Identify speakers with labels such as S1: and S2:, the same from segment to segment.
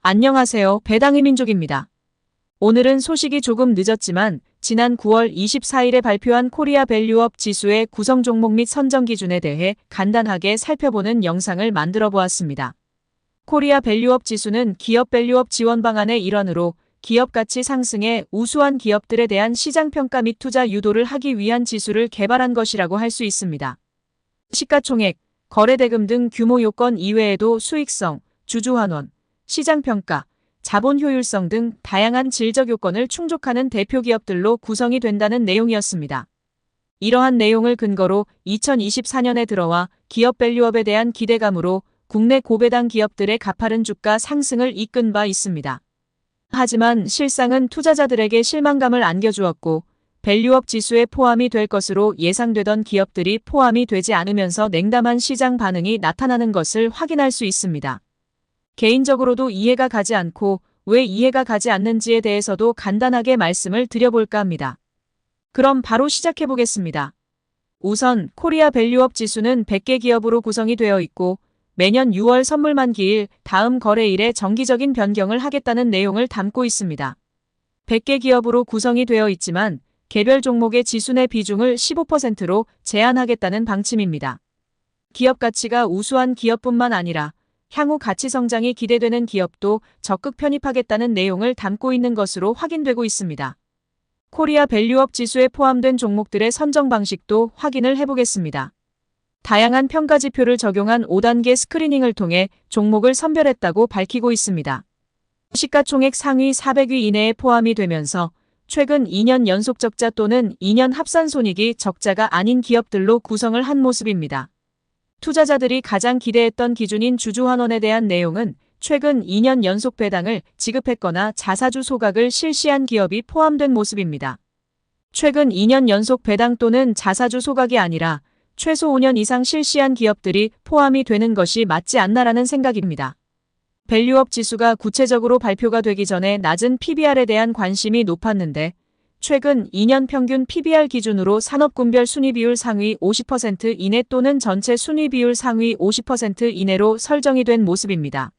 S1: 안녕하세요. 배당의 민족입니다. 오늘은 소식이 조금 늦었지만 지난 9월 24일에 발표한 코리아 밸류업 지수의 구성 종목 및 선정 기준에 대해 간단하게 살펴보는 영상을 만들어 보았습니다. 코리아 밸류업 지수는 기업 밸류업 지원 방안의 일환으로 기업 가치 상승에 우수한 기업들에 대한 시장 평가 및 투자 유도를 하기 위한 지수를 개발한 것이라고 할 수 있습니다. 시가총액, 거래대금 등 규모 요건 이외에도 수익성, 주주환원, 시장평가, 자본 효율성 등 다양한 질적 요건을 충족하는 대표 기업들로 구성이 된다는 내용이었습니다. 이러한 내용을 근거로 2024년에 들어와 기업 밸류업에 대한 기대감으로 국내 고배당 기업들의 가파른 주가 상승을 이끈 바 있습니다. 하지만 실상은 투자자들에게 실망감을 안겨주었고 밸류업 지수에 포함이 될 것으로 예상되던 기업들이 포함이 되지 않으면서 냉담한 시장 반응이 나타나는 것을 확인할 수 있습니다. 개인적으로도 이해가 가지 않고 왜 이해가 가지 않는지에 대해서도 간단하게 말씀을 드려볼까 합니다. 그럼 바로 시작해 보겠습니다. 우선 코리아 밸류업 지수는 100개 기업으로 구성이 되어 있고 매년 6월 선물 만기일 다음 거래일에 정기적인 변경을 하겠다는 내용을 담고 있습니다. 100개 기업으로 구성이 되어 있지만 개별 종목의 지수 내 비중을 15%로 제한하겠다는 방침입니다. 기업 가치가 우수한 기업뿐만 아니라 향후 가치 성장이 기대되는 기업도 적극 편입하겠다는 내용을 담고 있는 것으로 확인되고 있습니다. 코리아 밸류업 지수에 포함된 종목들의 선정 방식도 확인을 해보겠습니다. 다양한 평가 지표를 적용한 5단계 스크리닝을 통해 종목을 선별했다고 밝히고 있습니다. 시가총액 상위 400위 이내에 포함이 되면서 최근 2년 연속 적자 또는 2년 합산손익이 적자가 아닌 기업들로 구성을 한 모습입니다. 투자자들이 가장 기대했던 기준인 주주환원에 대한 내용은 최근 2년 연속 배당을 지급했거나 자사주 소각을 실시한 기업이 포함된 모습입니다. 최근 2년 연속 배당 또는 자사주 소각이 아니라 최소 5년 이상 실시한 기업들이 포함이 되는 것이 맞지 않나라는 생각입니다. 밸류업 지수가 구체적으로 발표가 되기 전에 낮은 PBR에 대한 관심이 높았는데 최근 2년 평균 PBR 기준으로 산업군별 순위비율 상위 50% 이내 또는 전체 순위비율 상위 50% 이내로 설정이 된 모습입니다.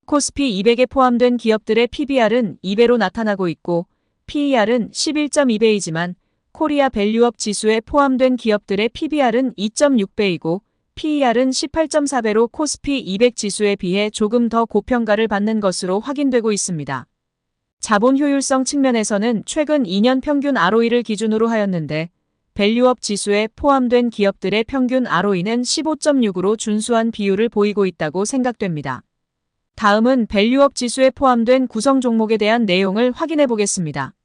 S1: 코스피 200에 포함된 기업들의 PBR은 2배로 나타나고 있고 PER은 11.2배이지만 코리아 밸류업 지수에 포함된 기업들의 PBR은 2.6배이고 PER은 18.4배로 코스피 200 지수에 비해 조금 더 고평가를 받는 것으로 확인되고 있습니다. 자본 효율성 측면에서는 최근 2년 평균 ROE를 기준으로 하였는데 밸류업 지수에 포함된 기업들의 평균 ROE는 15.6으로 준수한 비율을 보이고 있다고 생각됩니다. 다음은 밸류업 지수에 포함된 구성 종목에 대한 내용을 확인해 보겠습니다.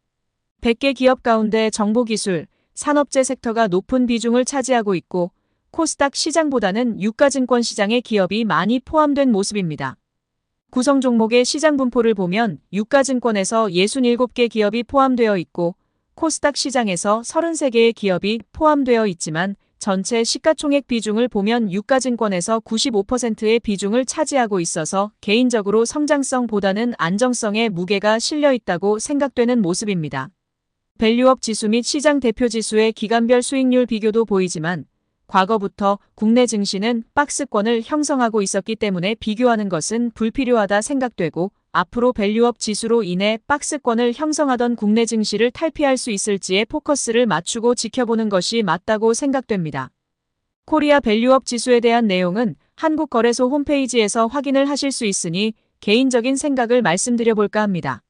S1: 100개 기업 가운데 정보기술, 산업재 섹터가 높은 비중을 차지하고 있고 코스닥 시장보다는 유가증권 시장의 기업이 많이 포함된 모습입니다. 구성 종목의 시장 분포를 보면 유가증권에서 67개 기업이 포함되어 있고 코스닥 시장에서 33개의 기업이 포함되어 있지만 전체 시가총액 비중을 보면 유가증권에서 95%의 비중을 차지하고 있어서 개인적으로 성장성보다는 안정성에 무게가 실려 있다고 생각되는 모습입니다. 밸류업 지수 및 시장 대표 지수의 기간별 수익률 비교도 보이지만 과거부터 국내 증시는 박스권을 형성하고 있었기 때문에 비교하는 것은 불필요하다 생각되고 앞으로 밸류업 지수로 인해 박스권을 형성하던 국내 증시를 탈피할 수 있을지에 포커스를 맞추고 지켜보는 것이 맞다고 생각됩니다. 코리아 밸류업 지수에 대한 내용은 한국거래소 홈페이지에서 확인을 하실 수 있으니 개인적인 생각을 말씀드려볼까 합니다.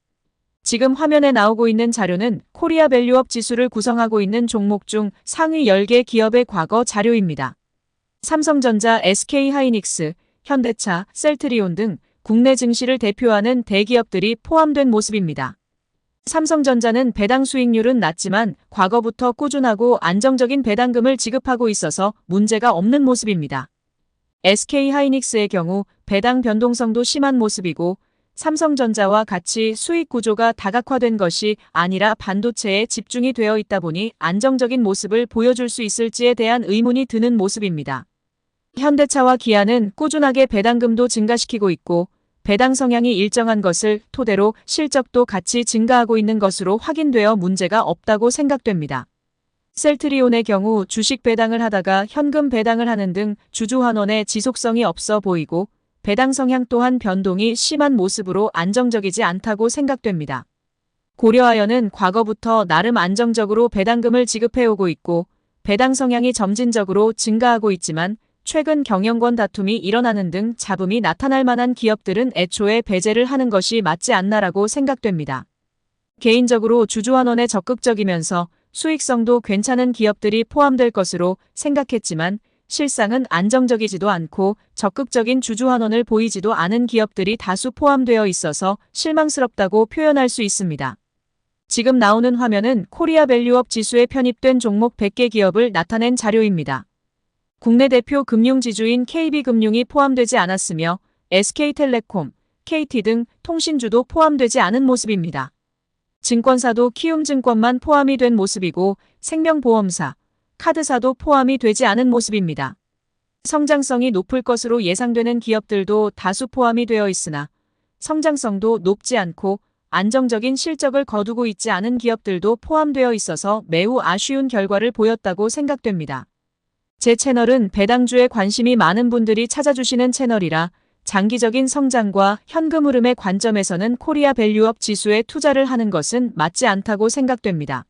S1: 지금 화면에 나오고 있는 자료는 코리아 밸류업 지수를 구성하고 있는 종목 중 상위 10개 기업의 과거 자료입니다. 삼성전자, SK하이닉스, 현대차, 셀트리온 등 국내 증시를 대표하는 대기업들이 포함된 모습입니다. 삼성전자는 배당 수익률은 낮지만 과거부터 꾸준하고 안정적인 배당금을 지급하고 있어서 문제가 없는 모습입니다. SK하이닉스의 경우 배당 변동성도 심한 모습이고 삼성전자와 같이 수익 구조가 다각화된 것이 아니라 반도체에 집중이 되어 있다 보니 안정적인 모습을 보여줄 수 있을지에 대한 의문이 드는 모습입니다. 현대차와 기아는 꾸준하게 배당금도 증가시키고 있고 배당 성향이 일정한 것을 토대로 실적도 같이 증가하고 있는 것으로 확인되어 문제가 없다고 생각됩니다. 셀트리온의 경우 주식 배당을 하다가 현금 배당을 하는 등 주주환원의 지속성이 없어 보이고 배당 성향 또한 변동이 심한 모습으로 안정적이지 않다고 생각됩니다. 고려아연은 과거부터 나름 안정적으로 배당금을 지급해오고 있고 배당 성향이 점진적으로 증가하고 있지만 최근 경영권 다툼이 일어나는 등 잡음이 나타날 만한 기업들은 애초에 배제를 하는 것이 맞지 않나라고 생각됩니다. 개인적으로 주주환원에 적극적이면서 수익성도 괜찮은 기업들이 포함될 것으로 생각했지만 실상은 안정적이지도 않고 적극적인 주주환원을 보이지도 않은 기업들이 다수 포함되어 있어서 실망스럽다고 표현할 수 있습니다. 지금 나오는 화면은 코리아 밸류업 지수에 편입된 종목 100개 기업을 나타낸 자료입니다. 국내 대표 금융지주인 KB금융이 포함되지 않았으며 SK텔레콤, KT 등 통신주도 포함되지 않은 모습입니다. 증권사도 키움증권만 포함이 된 모습이고 생명보험사, 카드사도 포함이 되지 않은 모습입니다. 성장성이 높을 것으로 예상되는 기업들도 다수 포함이 되어 있으나 성장성도 높지 않고 안정적인 실적을 거두고 있지 않은 기업들도 포함되어 있어서 매우 아쉬운 결과를 보였다고 생각됩니다. 제 채널은 배당주에 관심이 많은 분들이 찾아주시는 채널이라 장기적인 성장과 현금 흐름의 관점에서는 코리아 밸류업 지수에 투자를 하는 것은 맞지 않다고 생각됩니다.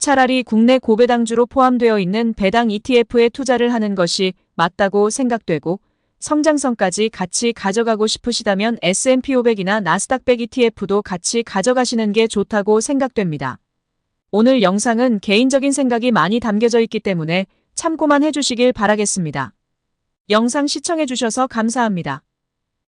S1: 차라리 국내 고배당주로 포함되어 있는 배당 ETF에 투자를 하는 것이 맞다고 생각되고 성장성까지 같이 가져가고 싶으시다면 S&P 500이나 나스닥 100 ETF도 같이 가져가시는 게 좋다고 생각됩니다. 오늘 영상은 개인적인 생각이 많이 담겨져 있기 때문에 참고만 해주시길 바라겠습니다. 영상 시청해주셔서 감사합니다.